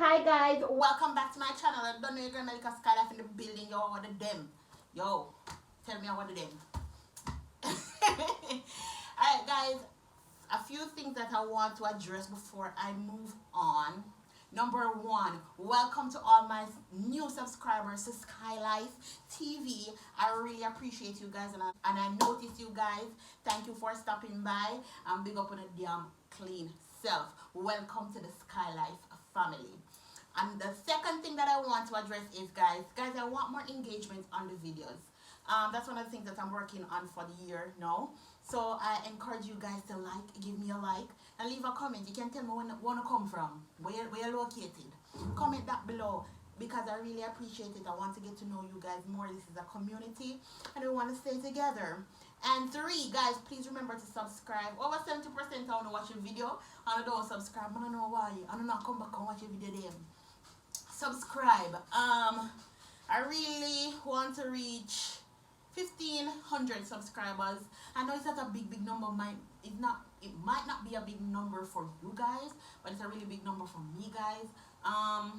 Hi guys, welcome back to my channel. I don't know your girl Melica Skylife in the building. Yo, what the them? Yo, tell me what the them. Alright guys, a few things that I want to address before I move on. Number one, welcome to all my new subscribers to Skylife TV. I really appreciate you guys, and I notice you guys. Thank you for stopping by, and big up on a damn clean self. Welcome to the Skylife family. And the second thing that I want to address is, guys, I want more engagement on the videos. That's one of the things that I'm working on for the year now. So I encourage you guys to give me a like, and leave a comment. You can tell me where you want to come from, where you're located. Comment that below, because I really appreciate it. I want to get to know you guys more. This is a community, and we want to stay together. And 3, guys, please remember to subscribe. Over 70% I want to watch your video, and I don't subscribe. I don't know why. I don't know come back and watch your video then. Subscribe. I really want to reach 1,500 subscribers. I know it's not a big number. It might not be a big number for you guys, but it's a really big number for me, guys. I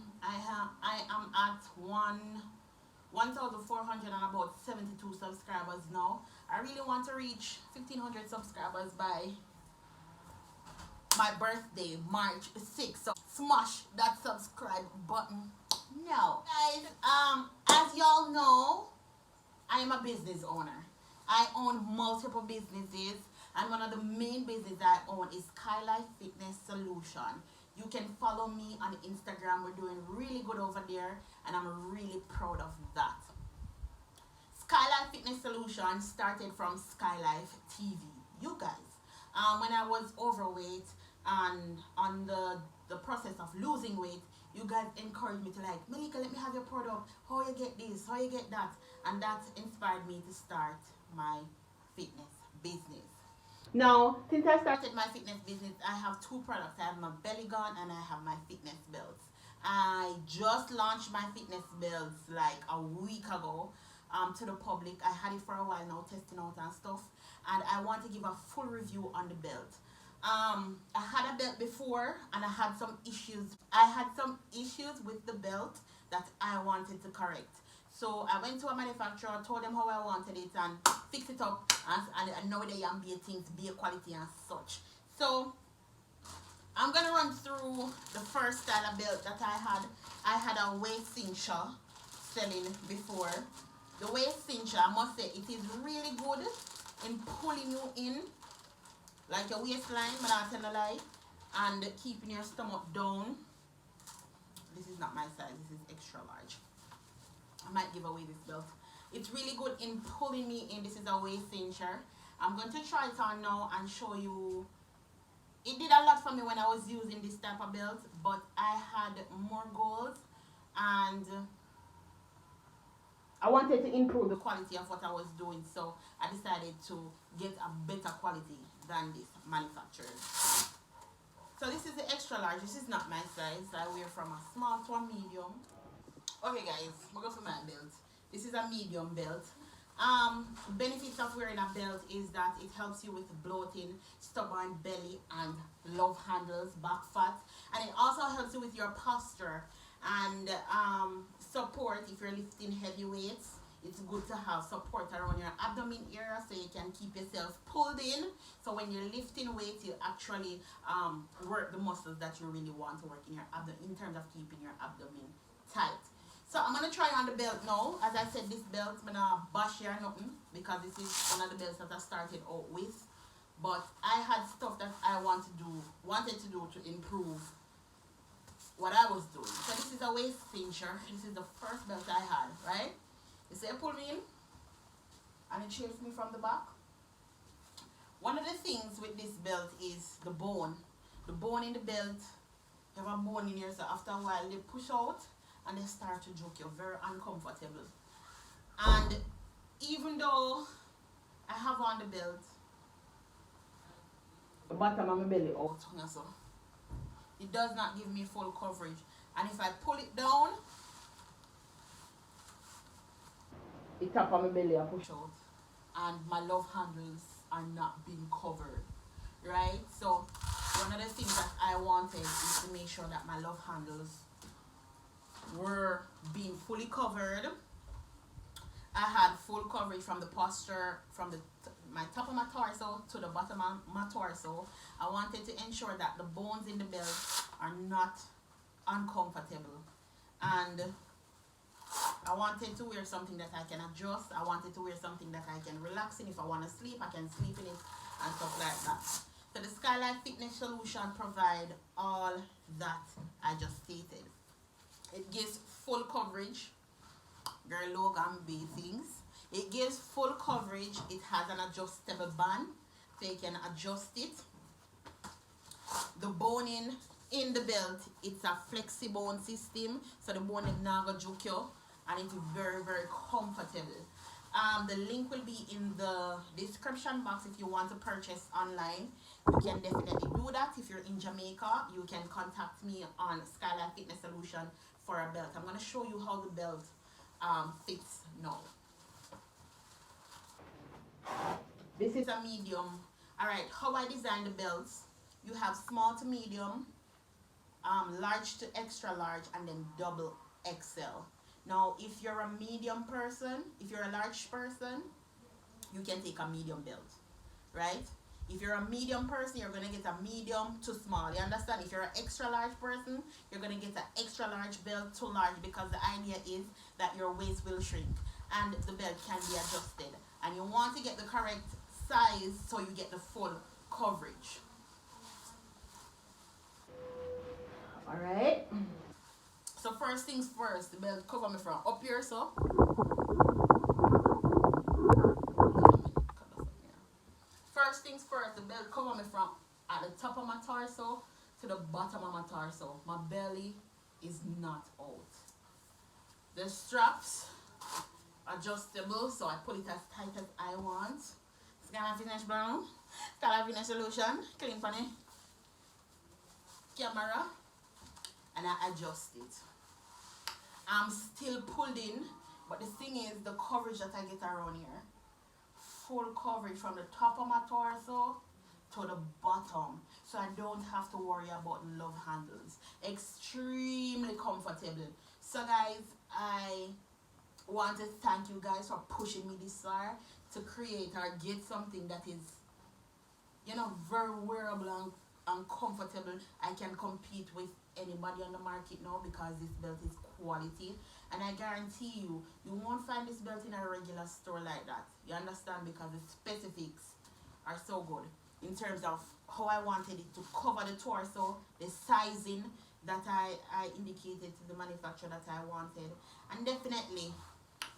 am at 1,400 and about 72 subscribers now. I really want to reach 1,500 subscribers by my birthday, March 6th. So smash that subscribe button now, guys. As y'all know, I am a business owner. I own multiple businesses, and one of the main businesses I own is Skylife Fitness Solution. You can follow me on Instagram. We're doing really good over there, and I'm really proud of that. Skylife Fitness Solution started from Skylife TV. You guys, when I was overweight and on the process of losing weight, you guys encouraged me to Melica, let me have your product. How you get this? How you get that? And that inspired me to start my fitness business. Now, since I started my fitness business, I have 2 products. I have my belly gun and I have my fitness belts. I just launched my fitness belts like a week ago to the public. I had it for a while now, testing out and stuff. And I want to give a full review on the belt. I had a belt before, and I had some issues. I had some issues with the belt that I wanted to correct. So I went to a manufacturer, told them how I wanted it, and fixed it up. And now they am be things, be quality and such. So I'm gonna run through the first style of belt that I had. I had a waist cincher selling before. The waist cincher, I must say, it is really good in pulling you in like your waistline, but not tell a lie, and keeping your stomach down. This is not my size, this is extra large. I might give away this belt. It's really good in pulling me in. This is a waist cincher. I'm going to try it on now and show you. It did a lot for me when I was using this type of belt, but I had more goals, and I wanted to improve the quality of what I was doing, so I decided to get a better quality than this manufacturer. So this is the extra large. This is not my size. I wear from a small to a medium. Okay guys, we'll go for my belt. This is a medium belt. Benefits of wearing a belt is that it helps you with bloating, stubborn belly, and love handles, back fat, and it also helps you with your posture and support if you're lifting heavy weights. It's good to have support around your abdomen area so you can keep yourself pulled in. So when you're lifting weights, you actually work the muscles that you really want to work in your abdomen, in terms of keeping your abdomen tight. So I'm going to try on the belt now. As I said, this belt, I'm not bash here or nothing, because this is one of the belts that I started out with. But I had stuff that I wanted to do to improve what I was doing. So this is a waist cincher. This is the first belt I had, right? You see, I pull me in, and it shapes me from the back. One of the things with this belt is the bone. The bone in the belt, you have a bone in here, so after a while they push out and they start to joke you, very uncomfortable. And even though I have on the belt, the bottom of my belly out, so it does not give me full coverage. And if I pull it down, the top of my belly I push out, and my love handles are not being covered, right? So one of the things that I wanted is to make sure that my love handles were being fully covered. I had full coverage from the posture, from my top of my torso to the bottom of my torso. I wanted to ensure that the bones in the belt are not uncomfortable, and I wanted to wear something that I can adjust. I wanted to wear something that I can relax in. If I want to sleep, I can sleep in it and stuff like that. So the Skylife Fitness Solution provide all that I just stated. It gives full coverage. Girl, Logan B things. It gives full coverage. It has an adjustable band, so you can adjust it. The boning in the belt, it's a flexi bone system, so the bone is not gonna juke you, and it is very, very comfortable. The link will be in the description box if you want to purchase online. You can definitely do that. If you're in Jamaica, you can contact me on Skylife Fitness Solution for a belt. I'm going to show you how the belt fits now. This is a medium. Alright, how I design the belts. You have small to medium, large to extra large, and then double XL. Now, if you're a medium person, if you're a large person, you can take a medium belt, right? If you're a medium person, you're going to get a medium to small. You understand? If you're an extra large person, you're going to get an extra large belt to large, because the idea is that your waist will shrink and the belt can be adjusted. And you want to get the correct size so you get the full coverage. Alright? So first things first, the belt cover me from up here, so. First things first, the belt cover me from at the top of my torso to the bottom of my torso. My belly is not out. The straps adjustable, so I pull it as tight as I want. Skylife Fitness Brown, Skylife Fitness Solution, clean funny camera, and I adjust it. I'm still pulled in, but the thing is, the coverage that I get around here, full coverage from the top of my torso to the bottom, so I don't have to worry about love handles. Extremely comfortable. So guys, I want to thank you guys for pushing me this far to create or get something that is, you know, very wearable and comfortable. I can compete with anybody on the market now because this belt is quality, and I guarantee you, you won't find this belt in a regular store like that. You understand? Because the specifics are so good in terms of how I wanted it to cover the torso, the sizing that I indicated to the manufacturer that I wanted, and definitely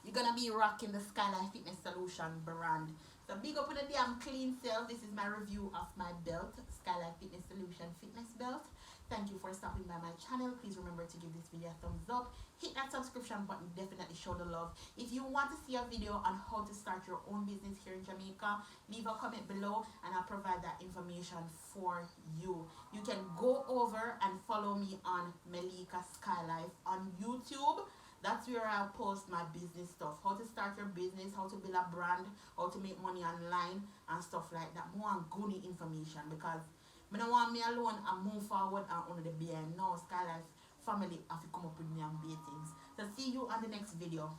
you're gonna be rocking the Skylife Fitness Solution brand. So big up with a damn clean self. This is my review of my belt, Skylife Fitness Solution fitness belt. Thank you for stopping by my channel. Please remember to give this video a thumbs up. Hit that subscription button. Definitely show the love. If you want to see a video on how to start your own business here in Jamaica, leave a comment below and I'll provide that information for you. You can go over and follow me on Melica Skylife on YouTube. That's where I'll post my business stuff. How to start your business, how to build a brand, how to make money online and stuff like that. More on good information, because I don't want me alone and move forward and under the behind. No, Skylife family have to come up with me and be things. So see you on the next video.